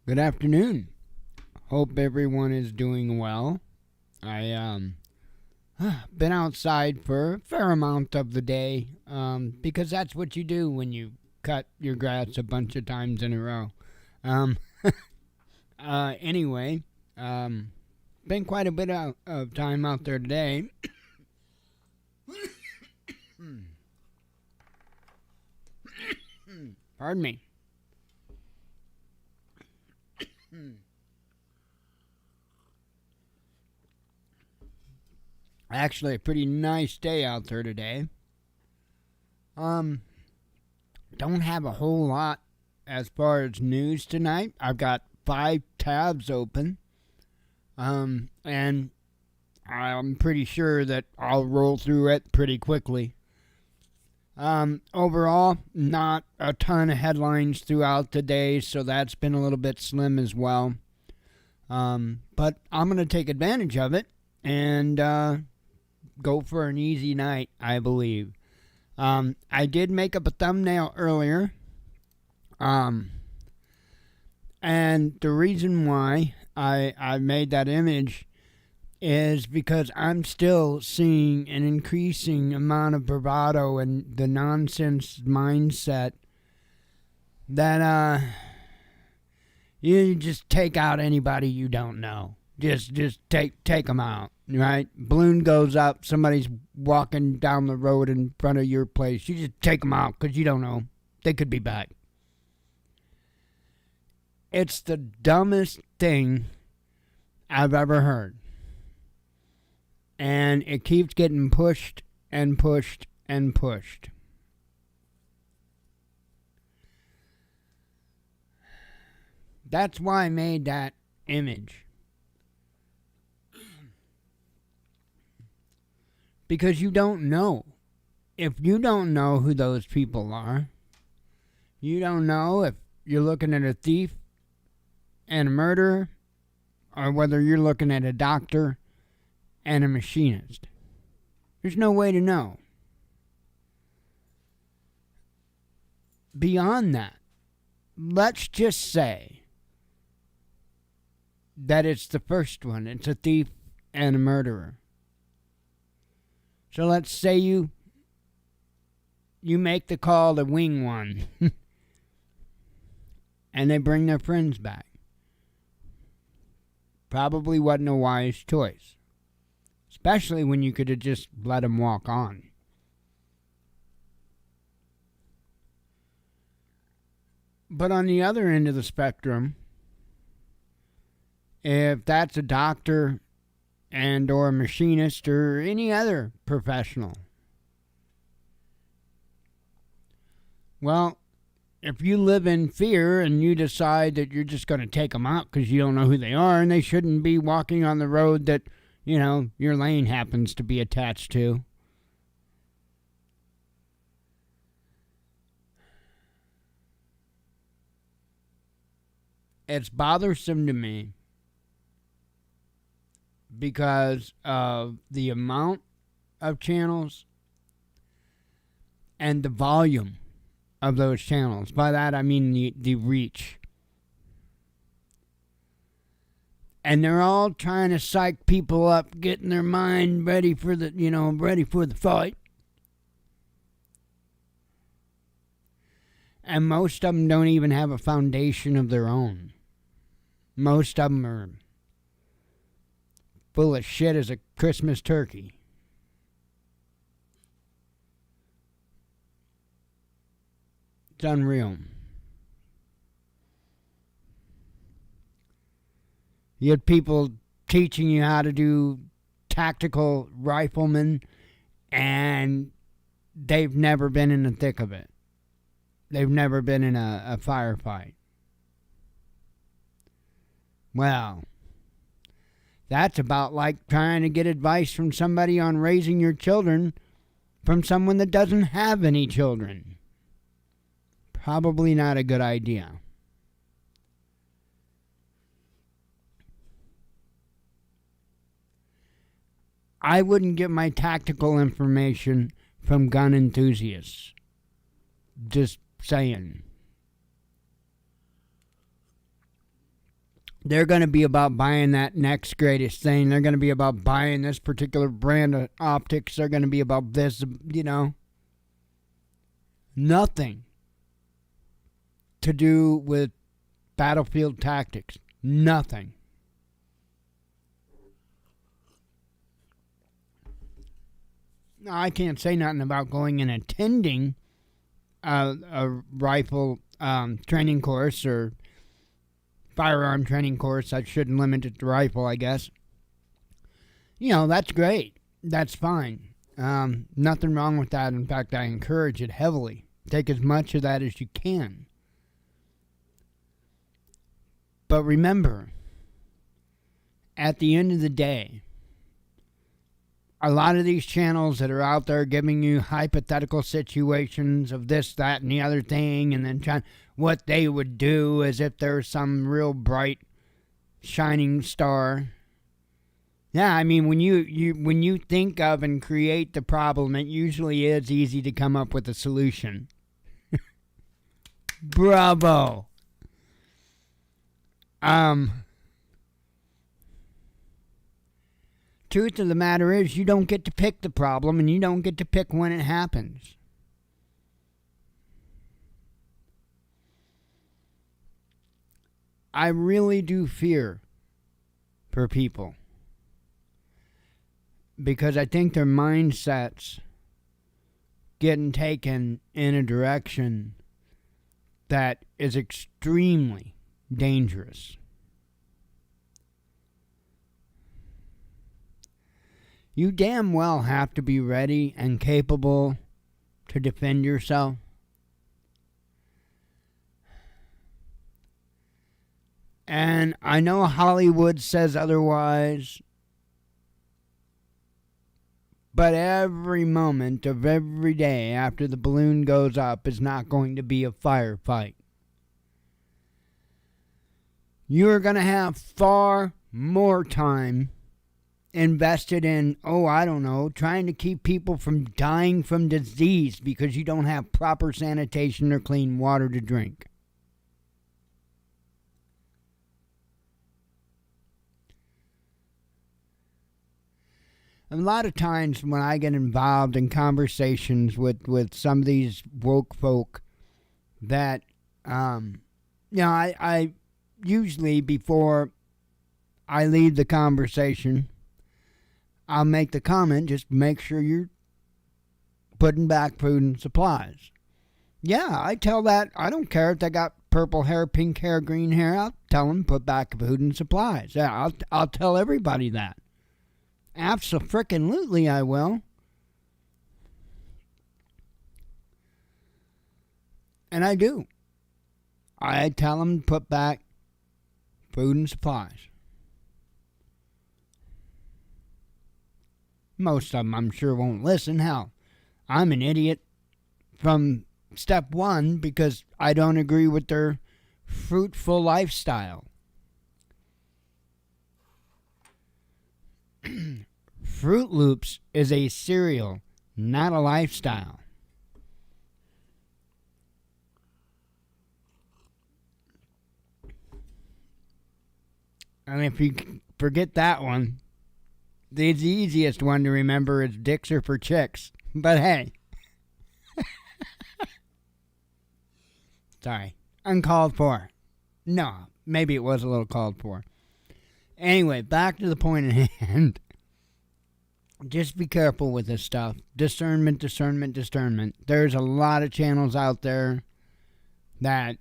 Good afternoon. Hope everyone is doing well. I been outside for a fair amount of the day because that's what you do when you cut your grass a bunch of times in a row. Um, anyway, been quite a bit of time out there today. Pardon me. Actually, a pretty nice day out there today. Um, don't have a whole lot as far as news tonight. I've got 5 tabs open. And I'm pretty sure that I'll roll through it pretty quickly. Overall, not a ton of headlines throughout the day, so that's been a little bit slim as well. But I'm going to take advantage of it and go for an easy night, I believe. I did make up a thumbnail earlier. And the reason why I made that image is because I'm still seeing an increasing amount of bravado and the nonsense mindset that you just take out anybody you don't know. Just take them out, right? Balloon goes up, somebody's walking down the road in front of your place. You just take them out because you don't know. They could be back. It's the dumbest thing I've ever heard. And it keeps getting pushed and pushed and pushed. That's why I made that image. Because you don't know. If you don't know who those people are, you don't know if you're looking at a thief and a murderer, or whether you're looking at a doctor and a machinist. There's no way to know. Beyond that, let's just say that it's the first one. It's a thief and a murderer. So let's say you make the call to wing one and they bring their friends back. Probably wasn't a wise choice. Especially when you could have just let them walk on. But on the other end of the spectrum, if that's a doctor and or a machinist or any other professional, well, if you live in fear and you decide that you're just going to take them out because you don't know who they are and they shouldn't be walking on the road that, you know, your lane happens to be attached to, it's bothersome to me because of the amount of channels and the volume of those channels. By that I mean the reach. And they're all trying to psych people up, getting their mind ready for the fight. And most of them don't even have a foundation of their own. Most of them are full of shit as a Christmas turkey. It's unreal. You had people teaching you how to do tactical riflemen, and they've never been in the thick of it. They've never been in a firefight. Well, that's about like trying to get advice from somebody on raising your children from someone that doesn't have any children. Probably not a good idea. I wouldn't get my tactical information from gun enthusiasts. Just saying. They're going to be about buying that next greatest thing. They're going to be about buying this particular brand of optics. They're going to be about this, Nothing to do with battlefield tactics. Nothing. Now, I can't say nothing about going and attending a rifle training course or firearm training course. I shouldn't limit it to rifle, I guess. That's great. That's fine. Nothing wrong with that. In fact, I encourage it heavily. Take as much of that as you can. But remember, at the end of the day, a lot of these channels that are out there giving you hypothetical situations of this, that, and the other thing, and then trying what they would do as if they're some real bright, shining star. Yeah, I mean, when you think of and create the problem, it usually is easy to come up with a solution. Bravo. Truth of the matter is, you don't get to pick the problem, and you don't get to pick when it happens. I really do fear for people, because I think their mindsets getting taken in a direction that is extremely dangerous. You damn well have to be ready and capable to defend yourself. And I know Hollywood says otherwise, but every moment of every day after the balloon goes up is not going to be a firefight. You are going to have far more time invested in, trying to keep people from dying from disease because you don't have proper sanitation or clean water to drink. A lot of times when I get involved in conversations with some of these woke folk that, I usually, before I leave the conversation, I'll make the comment, just make sure you're putting back food and supplies. Yeah, I tell that. I don't care if they got purple hair, pink hair, green hair. I'll tell them put back food and supplies. Yeah, I'll tell everybody that. Abso-frickin-lutely I will. And I do. I tell them to put back food and supplies. Most of them, I'm sure, won't listen. Hell, I'm an idiot from step one because I don't agree with their fruitful lifestyle. Fruit Loops is a cereal, not a lifestyle. And if you forget that one, the easiest one to remember is dicks are for chicks. But hey. Sorry. Uncalled for. No, maybe it was a little called for. Anyway, back to the point at hand. Just be careful with this stuff. Discernment. There's a lot of channels out there that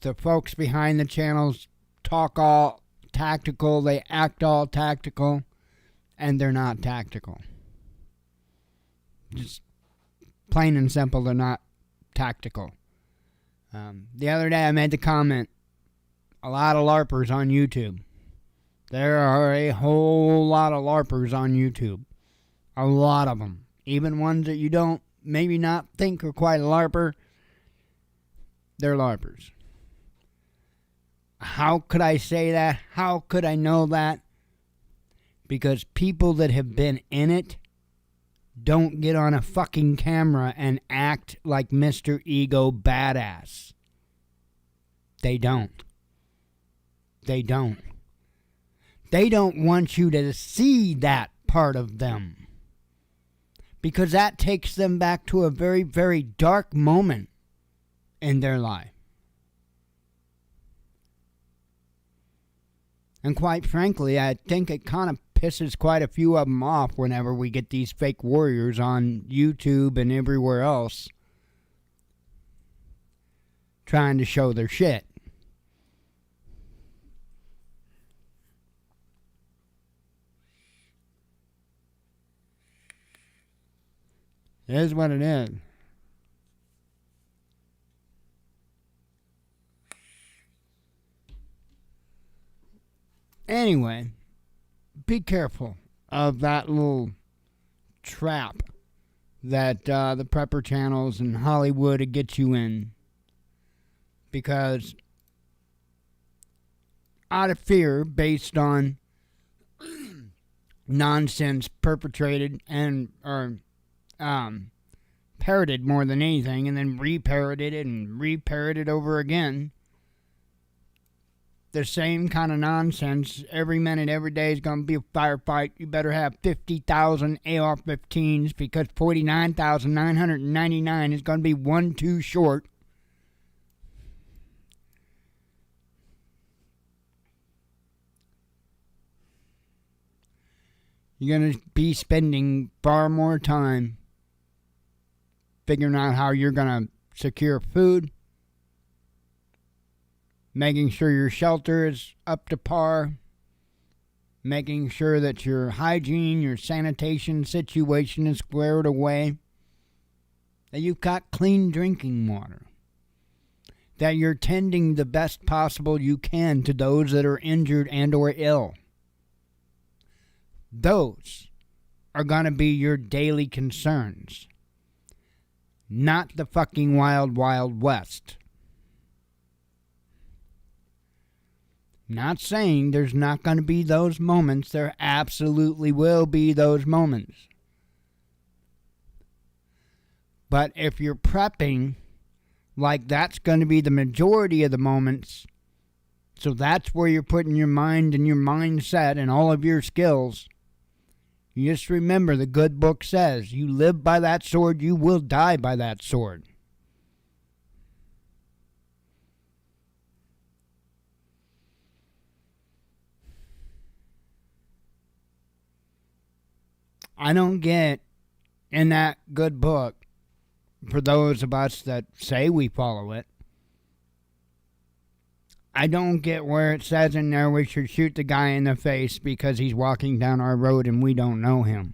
the folks behind the channels talk all tactical. They act all tactical. And they're not tactical. Just plain and simple, they're not tactical. The other day I made the comment, a lot of LARPers on YouTube. There are a whole lot of LARPers on YouTube. A lot of them. Even ones that you don't maybe not think are quite a LARPer. They're LARPers. How could I say that? How could I know that? Because people that have been in it don't get on a fucking camera and act like Mr. Ego Badass. They don't. They don't. They don't want you to see that part of them, because that takes them back to a very, very dark moment in their life. And quite frankly, I think it kind of pisses quite a few of them off whenever we get these fake warriors on YouTube and everywhere else trying to show their shit. It is what it is. Anyway, be careful of that little trap that the prepper channels in Hollywood would get you in. Because out of fear, based on nonsense perpetrated and parroted more than anything, and then re-parroted and re-parroted over again. The same kind of nonsense every minute, every day is going to be a firefight. You better have 50,000 AR-15s because 49,999 is going to be one too short. You're going to be spending far more time figuring out how you're going to secure food, making sure your shelter is up to par, making sure that your hygiene, your sanitation situation is squared away, that you've got clean drinking water, that you're tending the best possible you can to those that are injured and or ill. Those are going to be your daily concerns, not the fucking wild, wild west. Not saying there's not going to be those moments. There absolutely will be those moments. But if you're prepping like that's going to be the majority of the moments, so that's where you're putting your mind and your mindset and all of your skills, you just remember the good book says, you live by that sword, you will die by that sword. I don't get in that good book, for those of us that say we follow it, I don't get where it says in there we should shoot the guy in the face because he's walking down our road and we don't know him.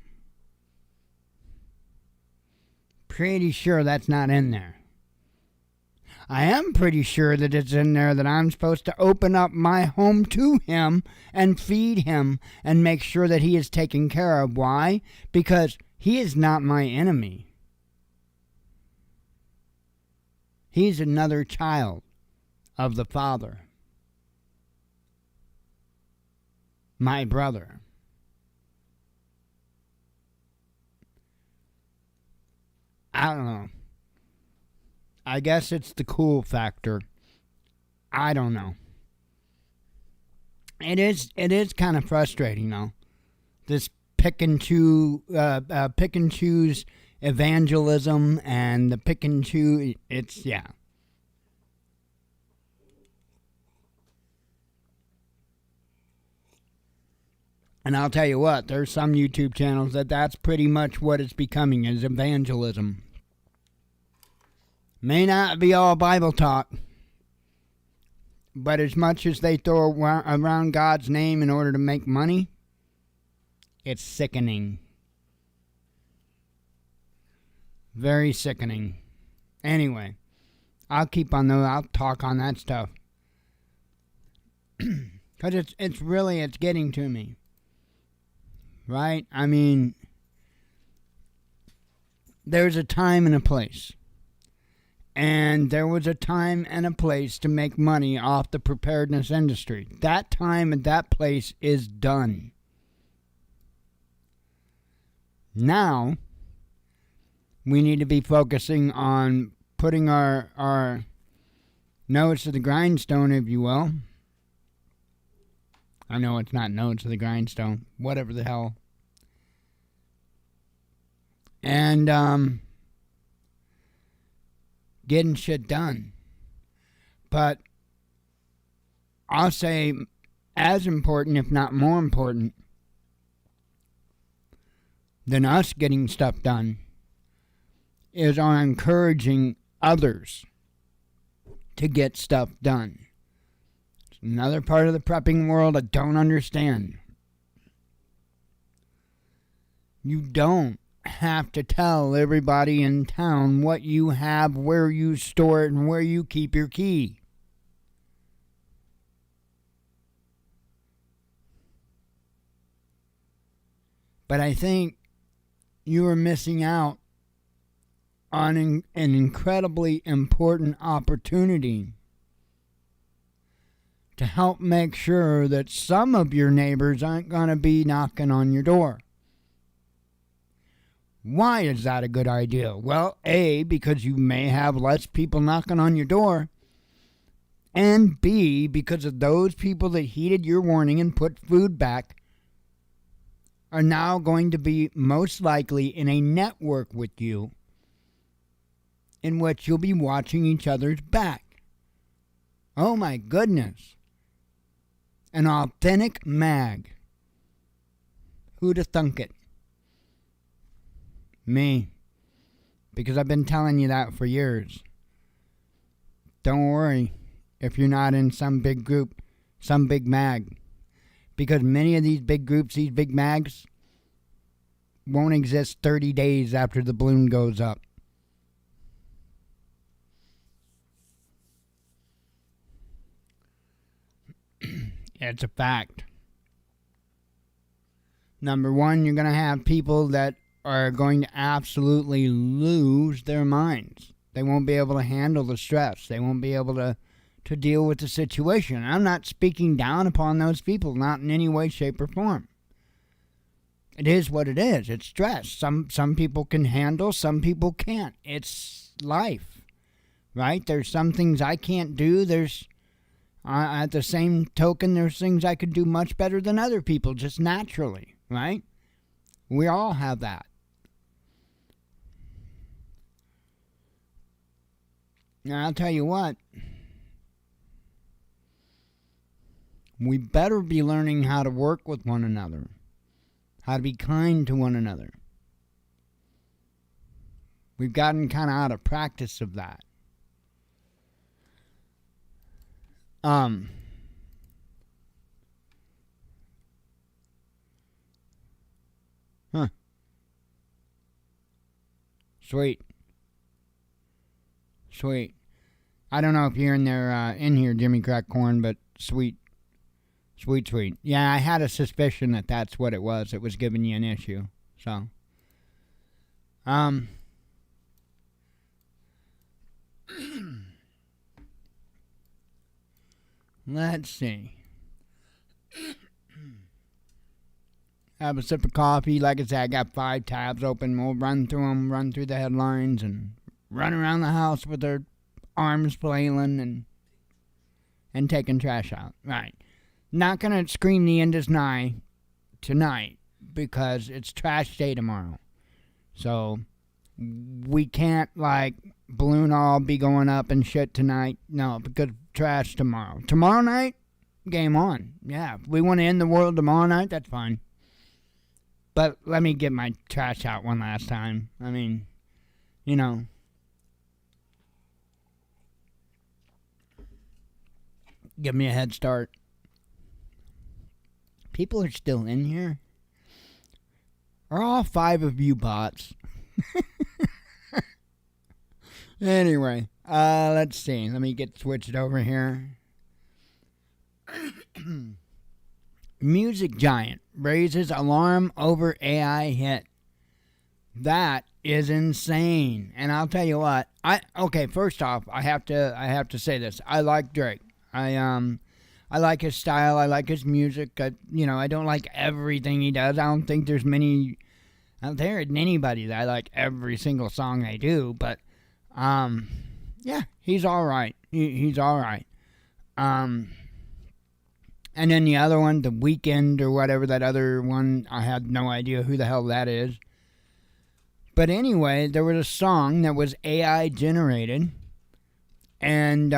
Pretty sure that's not in there. I am pretty sure that it's in there that I'm supposed to open up my home to him and feed him and make sure that he is taken care of. Why? Because he is not my enemy. He's another child of the Father. My brother. I don't know. I guess it's the cool factor. I don't know. It is kind of frustrating though. This pick and choose evangelism and the pick and choose. It's yeah. And I'll tell you what, there's some YouTube channels that's pretty much what it's becoming, is evangelism. May not be all Bible talk, but as much as they throw around God's name in order to make money, it's sickening. Very sickening. Anyway, I'll keep on those. I'll talk on that stuff. Because it's getting to me. Right? I mean, there's a time and a place. And there was a time and a place to make money off the preparedness industry. That time and that place is done. Now, we need to be focusing on putting our nose to the grindstone, if you will, I know it's not Notes of the Grindstone. Whatever the hell. And getting shit done. But I'll say as important, if not more important, than us getting stuff done is our encouraging others to get stuff done. It's another part of the prepping world I don't understand. You don't have to tell everybody in town what you have, where you store it, and where you keep your key. But I think you are missing out on an incredibly important opportunity to help make sure that some of your neighbors aren't going to be knocking on your door. Why is that a good idea? Well, A, because you may have less people knocking on your door, and B, because of those people that heeded your warning and put food back are now going to be most likely in a network with you in which you'll be watching each other's back. Oh my goodness. An authentic mag. Who'da thunk it? Me. Because I've been telling you that for years. Don't worry if you're not in some big group, some big mag. Because many of these big groups, these big mags, won't exist 30 days after the balloon goes up. It's a fact. Number one, you're going to have people that are going to absolutely lose their minds. They won't be able to handle the stress. They won't be able to deal with the situation. I'm not speaking down upon those people, not in any way, shape, or form. It is what it is. It's stress. Some people can handle, some people can't. It's life, right? There's some things I can't do. There's, at the same token, there's things I could do much better than other people, just naturally, right? We all have that. Now, I'll tell you what. We better be learning how to work with one another, how to be kind to one another. We've gotten kind of out of practice of that. Sweet. I don't know if you're in there, in here, Jimmy Crack Corn, but sweet. Yeah, I had a suspicion that that's what it was. It was giving you an issue. So, let's see. Have a sip of coffee. Like I said, I got 5 tabs open. We'll run through them, run through the headlines, and run around the house with our arms flailing and taking trash out. Right. Not going to scream the end is nigh tonight because it's trash day tomorrow. So we can't, like, balloon all be going up and shit tonight. No, because trash tomorrow. Tomorrow night, game on. Yeah, if we want to end the world tomorrow night, that's fine. But let me get my trash out one last time. I mean, you know. Give me a head start. People are still in here? Are all 5 of you bots? Anyway, let's see. Let me get switched over here. Music giant raises alarm over AI hit. That is insane. And I'll tell you what. First off, I have to say this. I like Drake. I like his style. I like his music. I don't like everything he does. I don't think there's many out there than anybody that I like every single song they do. But, yeah, he's all right. He's all right. And And then the other one, The Weekend or whatever, that other one, I had no idea who the hell that is. But anyway, there was a song that was AI generated, and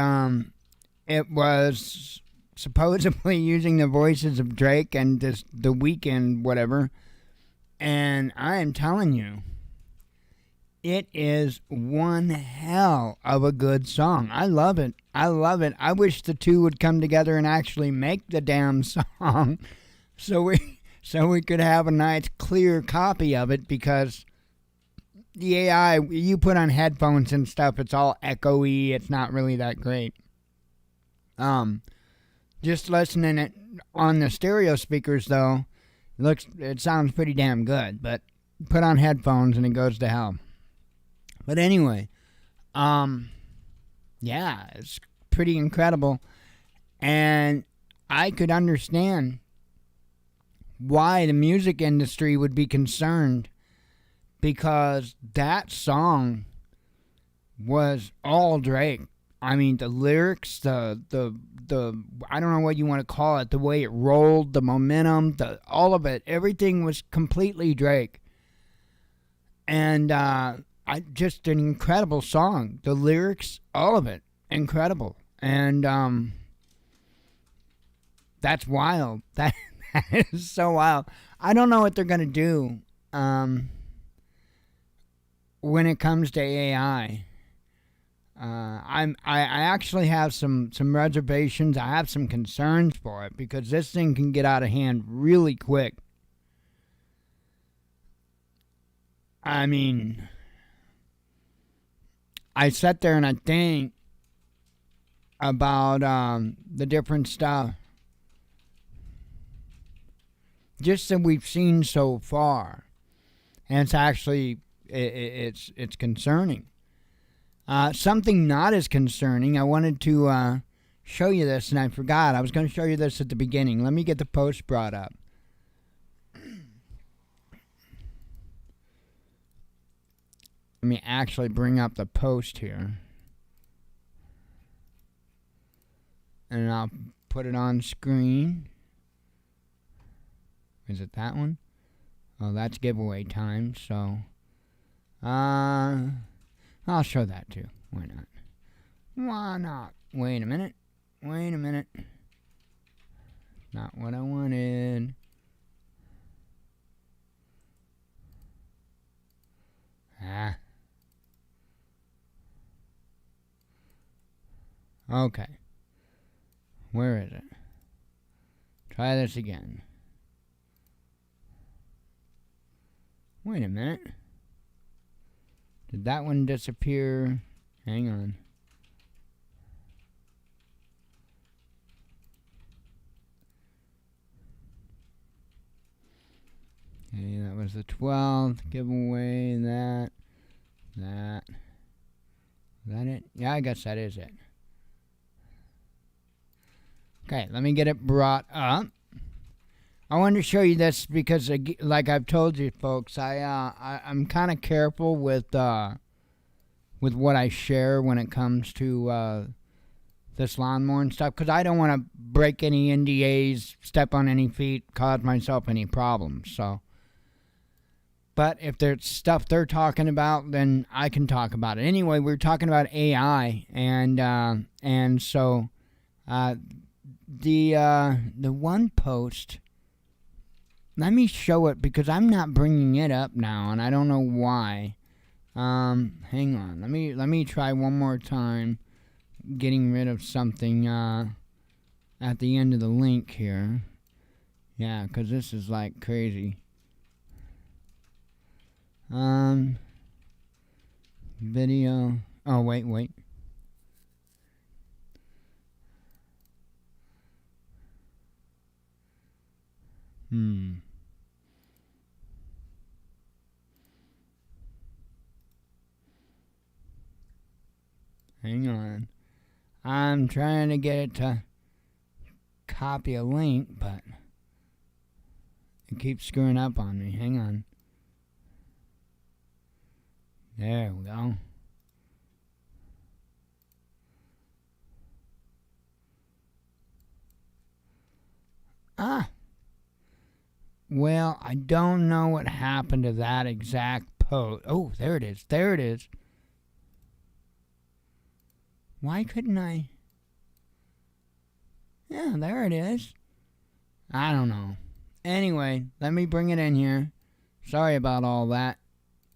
it was supposedly using the voices of Drake and just The Weeknd, whatever. And I am telling you, it is one hell of a good song. I love it. I love it. I wish the two would come together and actually make the damn song so we could have a nice clear copy of it, because the AI, you put on headphones and stuff, it's all echoey. It's not really that great. Just listening it on the stereo speakers though, it sounds pretty damn good, but put on headphones and it goes to hell. But anyway, yeah, it's pretty incredible. And I could understand why the music industry would be concerned, because that song was all Drake. I mean, the lyrics, the I don't know what you want to call it, the way it rolled, the momentum, all of it, everything was completely Drake. And just an incredible song. The lyrics, all of it, incredible. And that's wild. That is so wild. I don't know what they're gonna do when it comes to AI. I actually have some reservations. I have some concerns for it, because this thing can get out of hand really quick. I mean, I sat there and I think about the different stuff just that we've seen so far, and it's actually it's concerning. Something not as concerning, I wanted to show you this, and I forgot. I was going to show you this at the beginning. Let me get the post brought up. Let me actually bring up the post here. And I'll put it on screen. Is it that one? Oh, that's giveaway time, so I'll show that too. Why not? Why not? Wait a minute. Not what I wanted. Okay. Where is it? Try this again. Wait a minute. Did that one disappear? Hang on. Okay, that was the 12th giveaway. That. Is that it? Yeah, I guess that is it. Okay, let me get it brought up. I wanted to show you this because, like I've told you folks, I'm kind of careful with what I share when it comes to this lawnmower and stuff, because I don't want to break any NDAs, step on any feet, cause myself any problems. So, but if there's stuff they're talking about, then I can talk about it. Anyway, we're talking about AI, and so the one post. Let me show it, because I'm not bringing it up now, and I don't know why. Hang on. Let me try one more time, getting rid of something at the end of the link here. Yeah, because this is like crazy. Video. Oh, wait. Hang on. I'm trying to get it to copy a link, but it keeps screwing up on me. Hang on. There we go. Ah, well, I don't know what happened to that exact post. Oh, there it is. There it is. Why couldn't I? Yeah, there it is. I don't know. Anyway, let me bring it in here. Sorry about all that.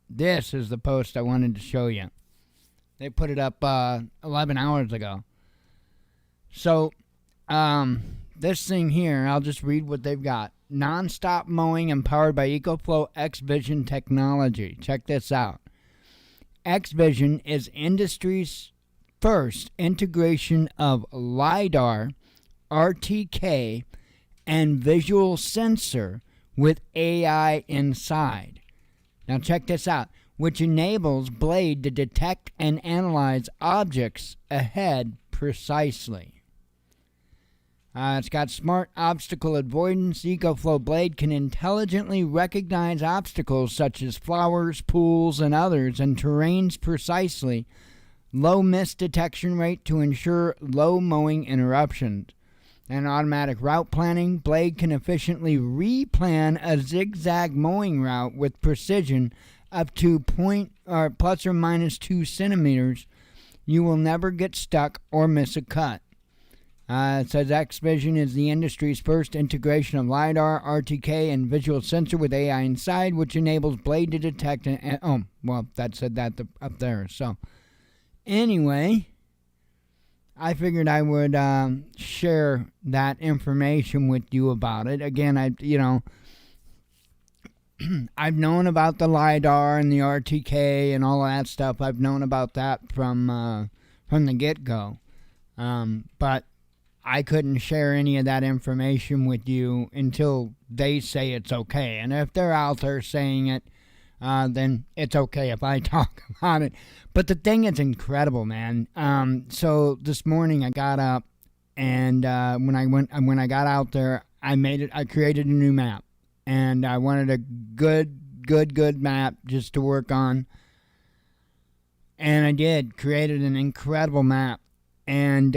This is the post I wanted to show you. They put it up 11 hours ago. So, this thing here, I'll just read what they've got. Non-stop mowing empowered by EcoFlow X-Vision technology. Check this out. X-Vision is industry's first integration of LiDAR, RTK, and visual sensor with AI inside. Now check this out, which enables Blade to detect and analyze objects ahead precisely. It's got smart obstacle avoidance. EcoFlow Blade can intelligently recognize obstacles such as flowers, pools, and others, and terrains precisely. Low miss detection rate to ensure low mowing interruptions. And automatic route planning. Blade can efficiently replan a zigzag mowing route with precision up to plus or minus 2 centimeters. You will never get stuck or miss a cut. It says X-Vision is the industry's first integration of LiDAR, RTK, and visual sensor with AI inside, which enables Blade to detect that said that up there. So, anyway, I figured I would share that information with you about it. Again, I've known about the LiDAR and the RTK and all of that stuff. I've known about that from the get-go. But I couldn't share any of that information with you until they say it's okay. And if they're out there saying it, then it's okay if I talk about it. But the thing is incredible, man. So this morning I got up, and when I got out there, I created a new map, and I wanted a good map just to work on. And I did, created an incredible map. And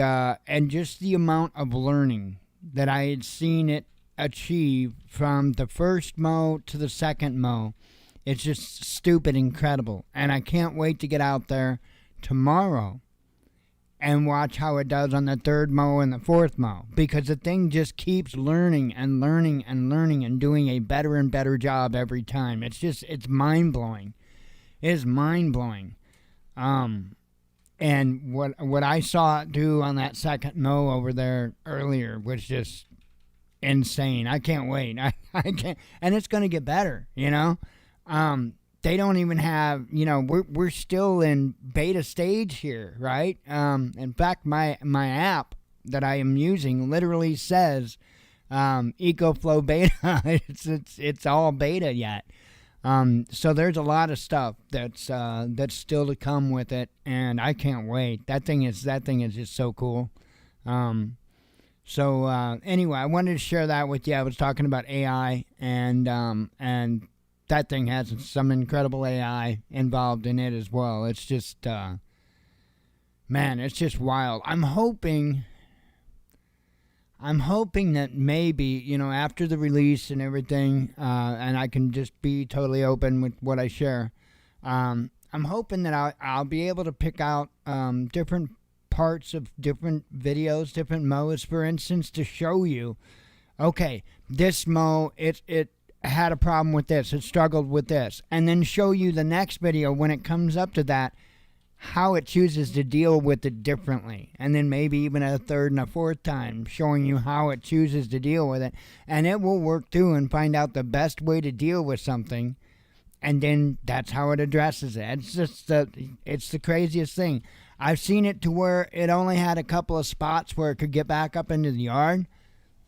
just the amount of learning that I had seen it achieve from the first mow to the second mow, it's just stupid incredible. And I can't wait to get out there tomorrow and watch how it does on the third mow and the fourth mow, because the thing just keeps learning and learning and learning and doing a better and better job every time. It's mind-blowing. It is mind-blowing. And what I saw it do on that second mow over there earlier was just insane. I can't wait. I can't, and it's going to get better, you know. They don't even have, we're still in beta stage here, right? In fact, my app that I am using literally says EcoFlow beta. It's all beta yet. So there's a lot of stuff that's still to come with it, and I can't wait. That thing is just so cool. Anyway, I wanted to share that with you. I was talking about AI, and that thing has some incredible AI involved in it as well. It's just, man, it's just wild. I'm hoping that maybe, after the release and everything, and I can just be totally open with what I share, I'm hoping that I'll be able to pick out different parts of different videos, different mows, for instance, to show you, okay, this mow, it had a problem with this, it struggled with this, and then show you the next video when it comes up to that, how it chooses to deal with it differently, and then maybe even a third and a fourth time showing you how it chooses to deal with it, and it will work through and find out the best way to deal with something, and then that's how it addresses it. It's the craziest thing. I've seen it to where it only had a couple of spots where it could get back up into the yard,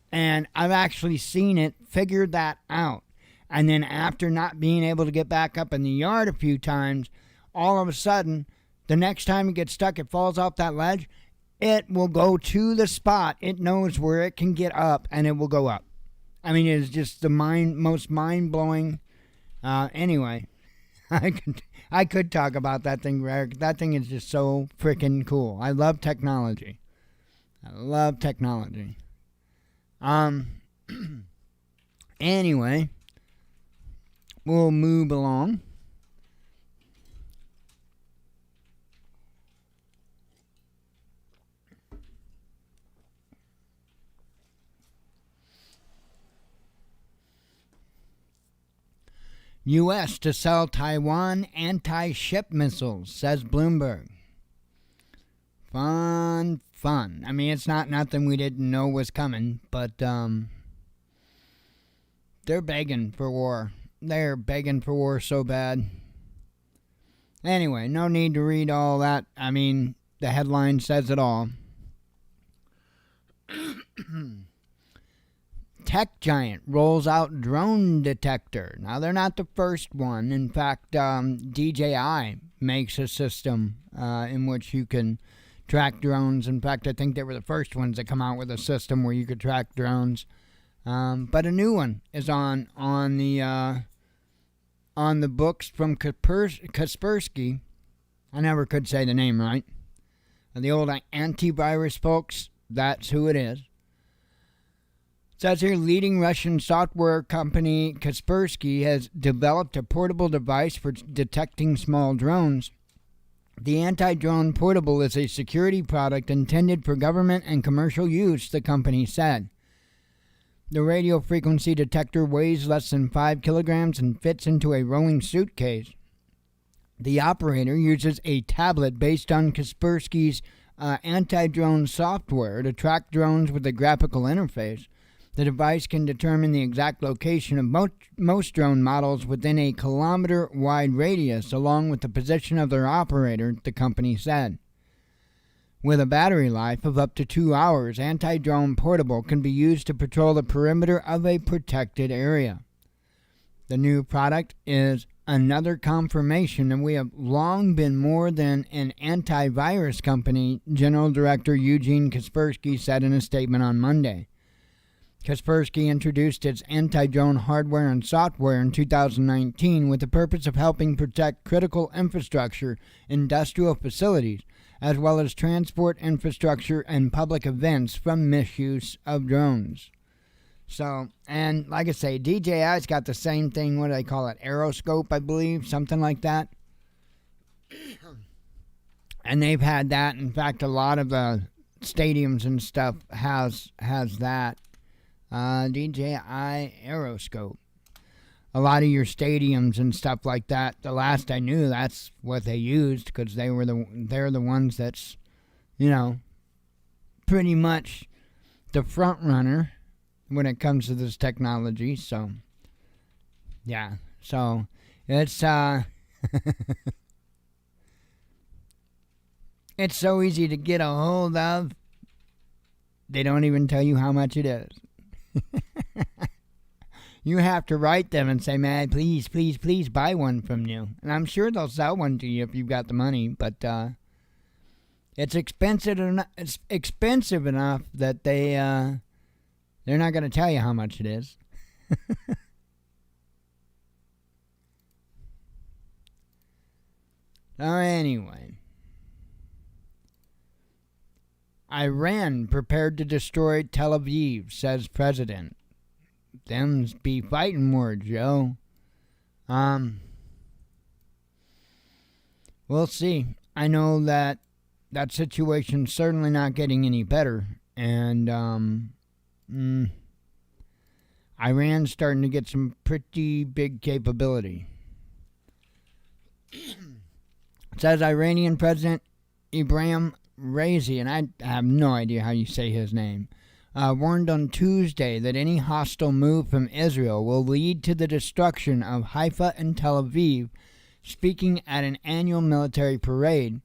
and I've actually seen it figure that out, and then after not being able to get back up in the yard a few times, all of a sudden, the next time it gets stuck, it falls off that ledge, it will go to the spot. It knows where it can get up, and it will go up. I mean, it is just the most mind-blowing. Anyway, I could talk about that thing, Eric. That thing is just so freaking cool. I love technology. Anyway, we'll move along. U.S. to sell Taiwan anti-ship missiles, says Bloomberg. Fun. I mean, it's not nothing we didn't know was coming, but they're begging for war. They're begging for war so bad. Anyway, no need to read all that. I mean, the headline says it all. Tech giant rolls out drone detector. Now, they're not the first one. In fact, DJI makes a system in which you can track drones. In fact, I think they were the first ones that come out with a system where you could track drones. But a new one is on the books from Kaspersky. I never could say the name right. The old antivirus folks, that's who it is. It says here, leading Russian software company Kaspersky has developed a portable device for detecting small drones. The anti-drone portable is a security product intended for government and commercial use, the company said. The radio frequency detector weighs less than 5 kilograms and fits into a rolling suitcase. The operator uses a tablet based on Kaspersky's anti-drone software to track drones with a graphical interface. The device can determine the exact location of most drone models within a kilometer-wide radius, along with the position of their operator, the company said. With a battery life of up to 2 hours, anti-drone portable can be used to patrol the perimeter of a protected area. The new product is another confirmation that we have long been more than an antivirus company, General Director Eugene Kaspersky said in a statement on Monday. Kaspersky introduced its anti-drone hardware and software in 2019 with the purpose of helping protect critical infrastructure, industrial facilities, as well as transport infrastructure and public events from misuse of drones. So, and like I say, DJI's got the same thing, what do they call it, Aeroscope, I believe, something like that. And they've had that. In fact, a lot of the stadiums and stuff has that. DJI Aeroscope. A lot of your stadiums and stuff like that, the last I knew, that's what they used, because they're the ones that's, pretty much the front runner when it comes to this technology. So, yeah. So, it's it's so easy to get a hold of, they don't even tell you how much it is. You have to write them and say, man, please buy one from you. And I'm sure they'll sell one to you if you've got the money, but it's expensive enough that they're not going to tell you how much it is. So anyway, Iran prepared to destroy Tel Aviv, says President. Them's be fighting words, Joe. We'll see. I know that situation's certainly not getting any better, and Iran's starting to get some pretty big capability. It says Iranian President Ibrahim Raisi, and I have no idea how you say his name, warned on Tuesday that any hostile move from Israel will lead to the destruction of Haifa and Tel Aviv. Speaking at an annual military parade,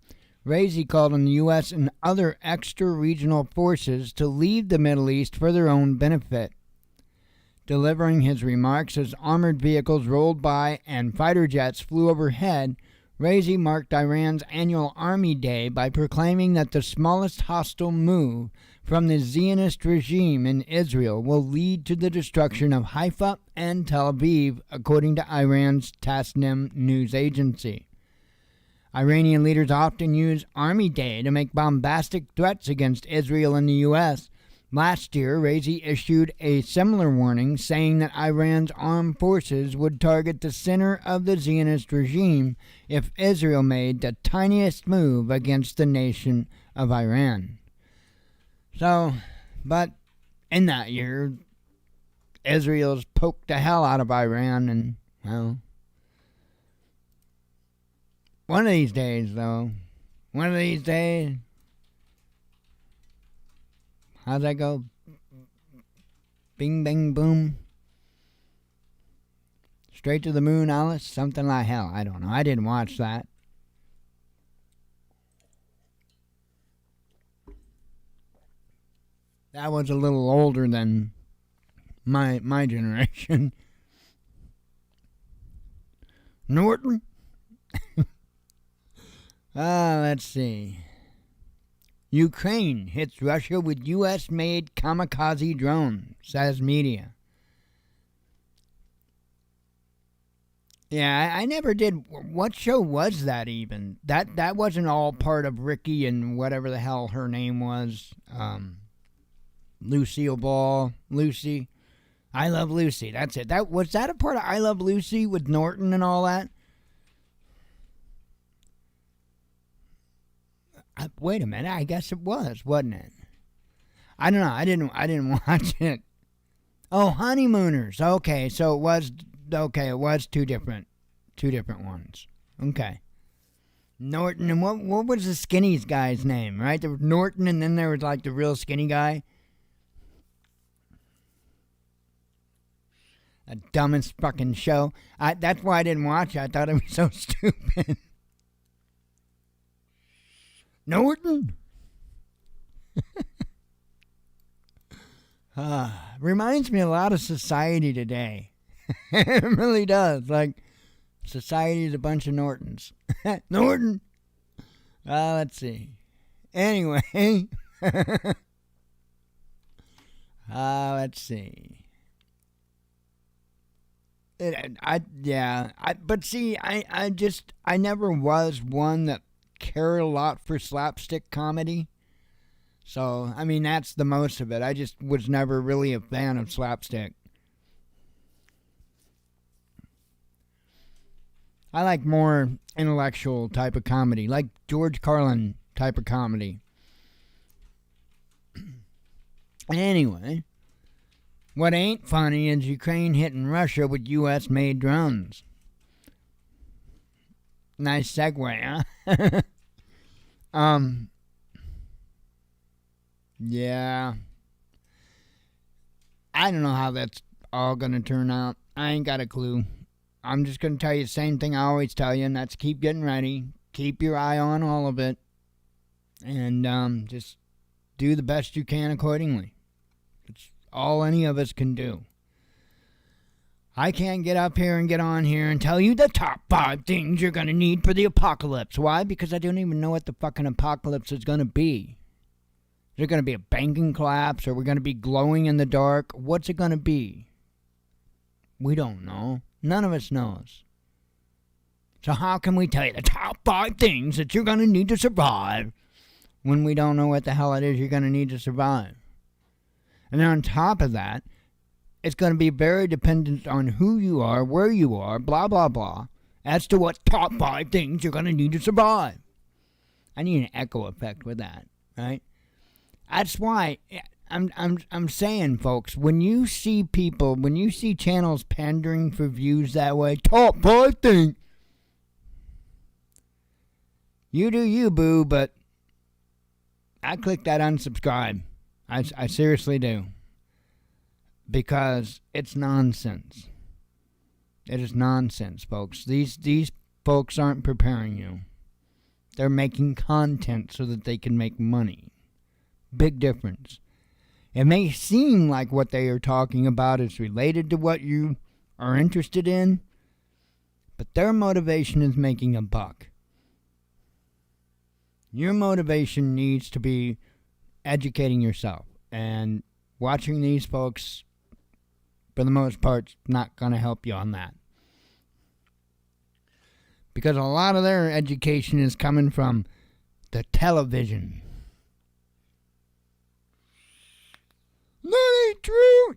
Raisi called on the U.S. and other extra-regional forces to leave the Middle East for their own benefit. Delivering his remarks as armored vehicles rolled by and fighter jets flew overhead, Raisi marked Iran's annual Army Day by proclaiming that the smallest hostile move from the Zionist regime in Israel will lead to the destruction of Haifa and Tel Aviv, according to Iran's Tasnim news agency. Iranian leaders often use Army Day to make bombastic threats against Israel and the U.S., Last year, Raisi issued a similar warning saying that Iran's armed forces would target the center of the Zionist regime if Israel made the tiniest move against the nation of Iran. So, but in that year, Israel's poked the hell out of Iran, and, well, one of these days, how'd that go? Bing, bang, boom. Straight to the moon, Alice? Something like hell. I don't know. I didn't watch that. That was a little older than my generation. Norton? Let's see. Ukraine hits Russia with U.S.-made kamikaze drone, says media. Yeah, I never did. What show was that even? That wasn't all part of Ricky and whatever the hell her name was. Lucille Ball. Lucy. I Love Lucy. That's it. Was that a part of I Love Lucy with Norton and all that? Wait a minute. I guess it was, wasn't it? I don't know. I didn't watch it. Oh, Honeymooners. Okay, so it was two different ones. Okay. Norton, and what was the skinny guy's name, right? There was Norton, and then there was like the real skinny guy. The dumbest fucking show. That's why I didn't watch it. I thought it was so stupid. Norton? Reminds me a lot of society today. It really does. Like, society is a bunch of Nortons. Norton? Let's see. Anyway. Let's see. But see, I never was one that cared a lot for slapstick comedy. So, I mean, that's the most of it. I just was never really a fan of slapstick. I like more intellectual type of comedy, like George Carlin type of comedy. Anyway, what ain't funny is Ukraine hitting Russia with U.S.-made drones. Nice segue, huh? Yeah. I don't know how that's all going to turn out. I ain't got a clue. I'm just going to tell you the same thing I always tell you, and that's keep getting ready. Keep your eye on all of it. And just do the best you can accordingly. It's all any of us can do. I can't get up here and get on here and tell you the top 5 things you're going to need for the apocalypse. Why? Because I don't even know what the fucking apocalypse is going to be. Is it going to be a banking collapse? Are we going to be glowing in the dark? What's it going to be? We don't know. None of us knows. So how can we tell you the top 5 things that you're going to need to survive when we don't know what the hell it is you're going to need to survive? And then on top of that, it's going to be very dependent on who you are, where you are, blah, blah, blah, as to what top 5 things you're going to need to survive. I need an echo effect with that, right? That's why I'm saying, folks, when you see channels pandering for views that way, top 5 things, you do you, boo, but I click that unsubscribe. I seriously do. Because it's nonsense. It is nonsense, folks. These folks aren't preparing you. They're making content so that they can make money. Big difference. It may seem like what they are talking about is related to what you are interested in, but their motivation is making a buck. Your motivation needs to be educating yourself, and watching these folks, for the most part, is not going to help you on that. Because a lot of their education is coming from the television.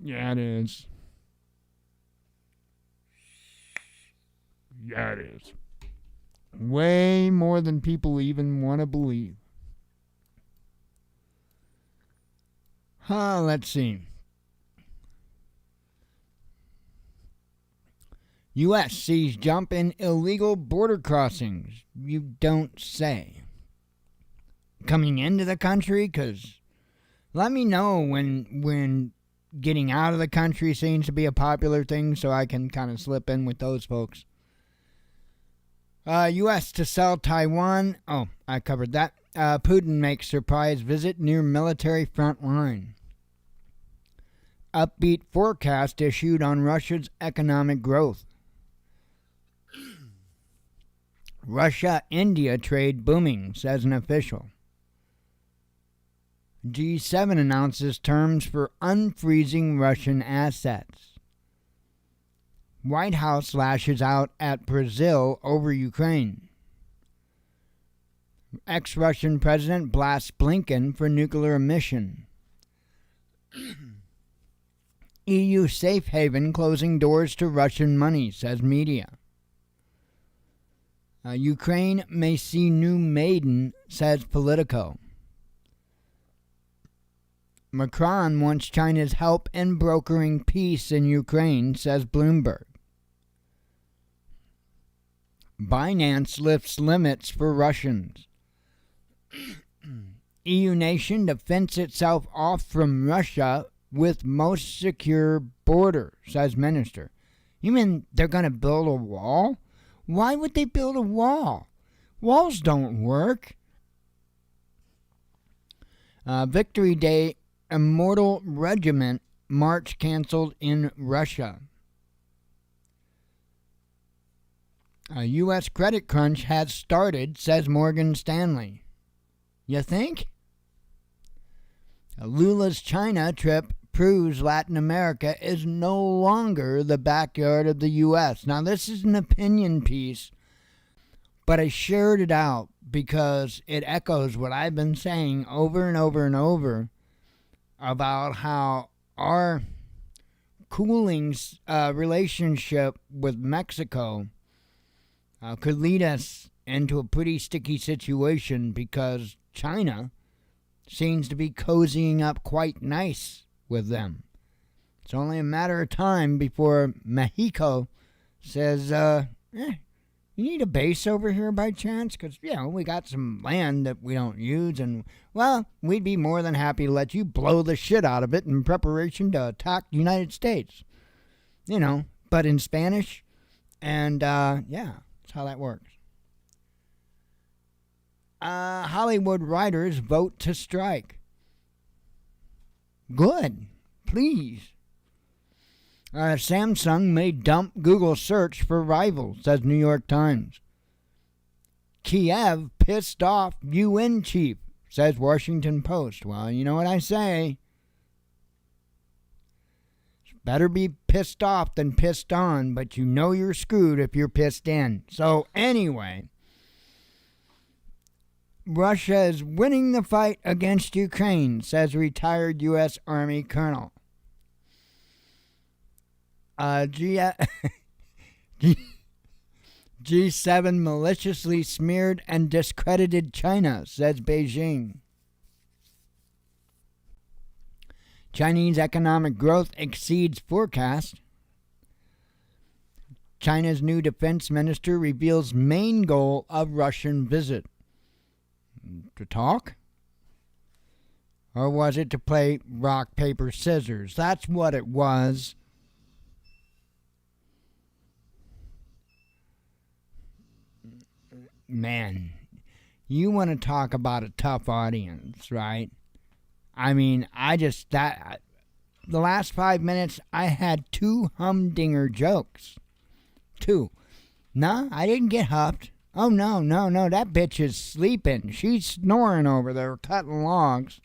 Yeah, it is. Yeah, it is. Way more than people even want to believe. Let's see. U.S. sees jump in illegal border crossings. You don't say. Coming into the country? Because let me know when getting out of the country seems to be a popular thing so I can kind of slip in with those folks. U.S. to sell Taiwan. Oh, I covered that. Putin makes surprise visit near military front line. Upbeat forecast issued on Russia's economic growth. Russia-India trade booming, says an official. G7 announces terms for unfreezing Russian assets. White House lashes out at Brazil over Ukraine. Ex-Russian president blasts Blinken for nuclear mission. EU safe haven closing doors to Russian money, says media. Ukraine may see new maiden, says Politico. Macron wants China's help in brokering peace in Ukraine, says Bloomberg. Binance lifts limits for Russians. EU nation to fence itself off from Russia with most secure border, says minister. You mean they're going to build a wall? Why would they build a wall? Walls don't work. Victory Day Immortal Regiment march canceled in Russia. A U.S. credit crunch has started, says Morgan Stanley. You think? Lula's China trip proves Latin America is no longer the backyard of the U.S. Now, this is an opinion piece, but I shared it out because it echoes what I've been saying over and over and over about how our cooling relationship with Mexico could lead us into a pretty sticky situation because China seems to be cozying up quite nice with them. It's only a matter of time before Mexico says, you need a base over here by chance? Because, we got some land that we don't use, and, well, we'd be more than happy to let you blow the shit out of it in preparation to attack the United States. But in Spanish, and, that's how that works. Hollywood writers vote to strike. Good. Please. Samsung may dump Google search for rivals, says New York Times. Kiev pissed off UN chief, says Washington Post. Well, you know what I say. It's better be pissed off than pissed on, but you're screwed if you're pissed in. So anyway, Russia is winning the fight against Ukraine, says retired U.S. Army colonel. G7 maliciously smeared and discredited China, says Beijing. Chinese economic growth exceeds forecast. China's new defense minister reveals main goal of Russian visit. To talk? Or was it to play rock, paper, scissors? That's what it was. Man, you want to talk about a tough audience, right? I mean, the last 5 minutes, I had 2 humdinger jokes. 2. No, I didn't get huffed. Oh, no, that bitch is sleeping. She's snoring over there, cutting logs.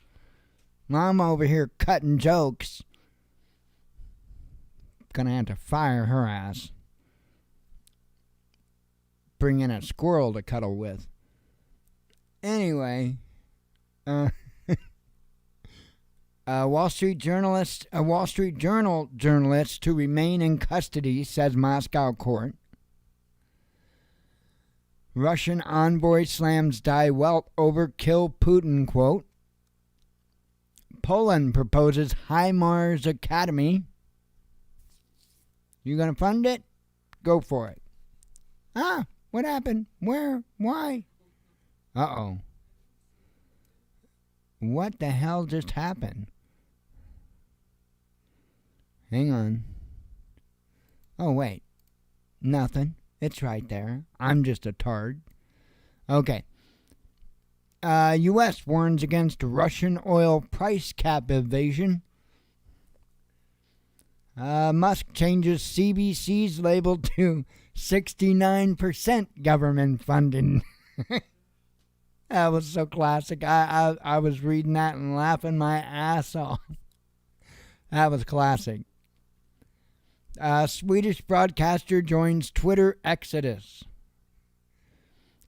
I'm over here cutting jokes. Gonna have to fire her ass. Bring in a squirrel to cuddle with. Anyway, A Wall Street Journal journalist to remain in custody, says Moscow court. Russian envoy slams Die Welt over kill Putin quote. Poland proposes HIMARS Academy. You gonna fund it? Go for it. Ah, what happened? Where? Why? Uh-oh. What the hell just happened? Hang on. Oh, wait. Nothing. It's right there. I'm just a tard. Okay. U.S. warns against Russian oil price cap evasion. Musk changes CBC's label to 69% government funding. That was so classic. I was reading that and laughing my ass off. That was classic. Swedish broadcaster joins Twitter exodus.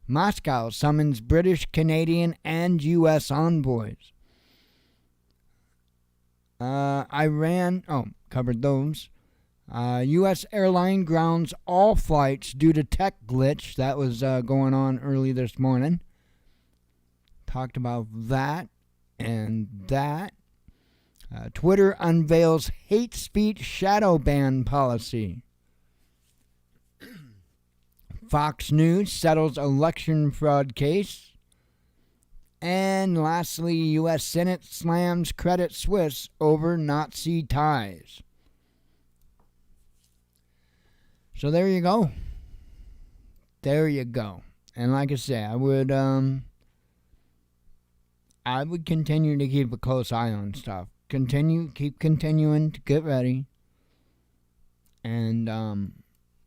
Moscow summons British, Canadian, and U.S. envoys. Iran, covered those. U.S. airline grounds all flights due to tech glitch. That was going on early this morning. Talked about that and that. Twitter unveils hate speech shadow ban policy. Fox News settles election fraud case. And lastly, U.S. Senate slams Credit Suisse over Nazi ties. So there you go. There you go. And like I say, I would continue to keep a close eye on stuff. Keep continuing to get ready. And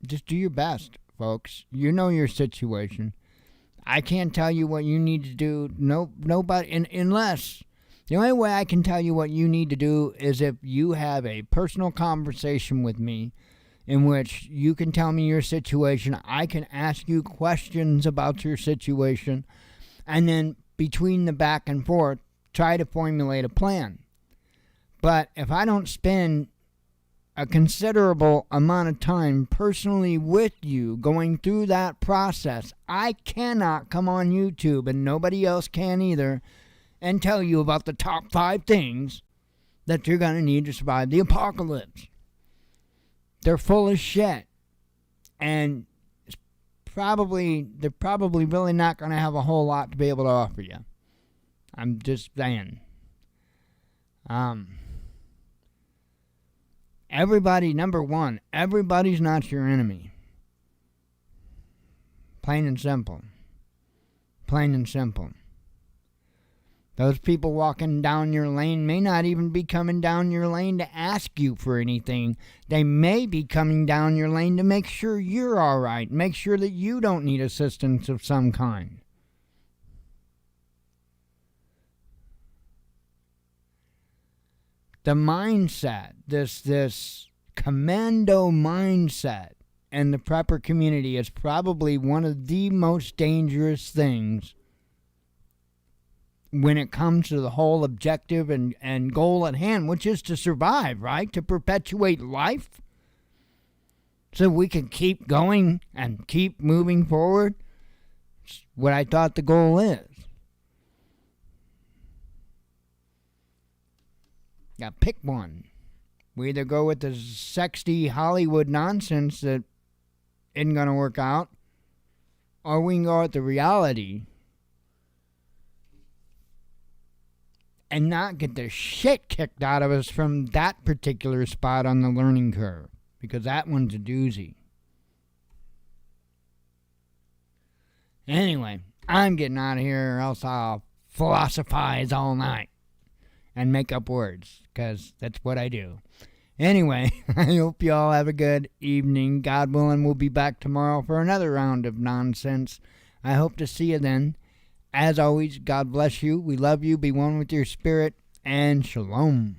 just do your best, folks. You know your situation. I can't tell you what you need to do. Nobody, unless the only way I can tell you what you need to do is if you have a personal conversation with me in which you can tell me your situation. I can ask you questions about your situation, and then between the back and forth, try to formulate a plan. But if I don't spend a considerable amount of time personally with you going through that process, I cannot come on YouTube, and nobody else can either, and tell you about the top 5 things that you're going to need to survive the apocalypse. They're full of shit. And they're probably really not going to have a whole lot to be able to offer you. I'm just saying. Number one, everybody's not your enemy. Plain and simple. Plain and simple. Those people walking down your lane may not even be coming down your lane to ask you for anything. They may be coming down your lane to make sure you're all right, make sure that you don't need assistance of some kind. The mindset, this commando mindset in the prepper community is probably one of the most dangerous things when it comes to the whole objective and goal at hand, which is to survive, right? To perpetuate life so we can keep going and keep moving forward. It's what I thought the goal is. Yeah, pick one. We either go with the sexy Hollywood nonsense that isn't going to work out, or we can go with the reality and not get the shit kicked out of us from that particular spot on the learning curve, because that one's a doozy. Anyway, I'm getting out of here, or else I'll philosophize all night and make up words, because that's what I do. Anyway, I hope you all have a good evening. God willing, we'll be back tomorrow for another round of nonsense. I hope to see you then. As always, God bless you. We love you. Be one with your spirit. And shalom.